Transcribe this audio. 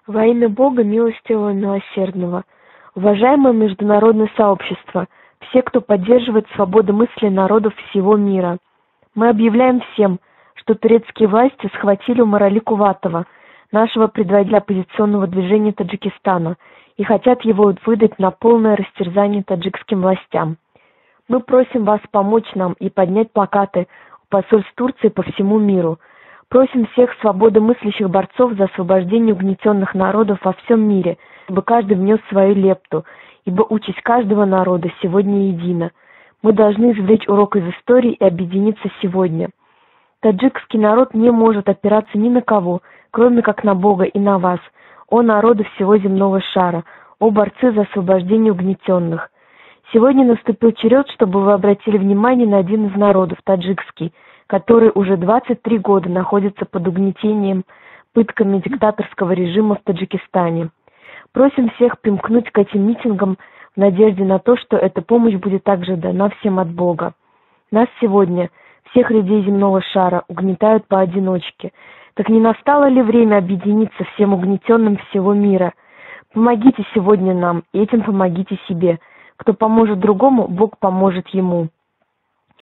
Во имя Бога милостивого и милосердного, уважаемое международное сообщество, все, кто поддерживает свободу мысли народов всего мира, мы объявляем всем, что турецкие власти схватили Умарали Куватова, нашего предводителя оппозиционного движения Таджикистана, и хотят его выдать на полное растерзание таджикским властям. Мы просим вас помочь нам и поднять плакаты у посольств Турции по всему миру. Просим всех свободомыслящих борцов за освобождение угнетенных народов во всем мире, чтобы каждый внес свою лепту, ибо участь каждого народа сегодня едина. Мы должны извлечь урок из истории и объединиться сегодня. Таджикский народ не может опираться ни на кого, кроме как на Бога и на вас, о народы всего земного шара, о борцы за освобождение угнетенных. Сегодня наступил черед, чтобы вы обратили внимание на один из народов, таджикский, который уже 23 года находится под угнетением, пытками диктаторского режима в Таджикистане. Просим всех примкнуть к этим митингам в надежде на то, что эта помощь будет также дана всем от Бога. Нас сегодня, всех людей земного шара, угнетают поодиночке. Так не настало ли время объединиться всем угнетенным всего мира? Помогите сегодня нам, и этим помогите себе. Кто поможет другому, Бог поможет ему.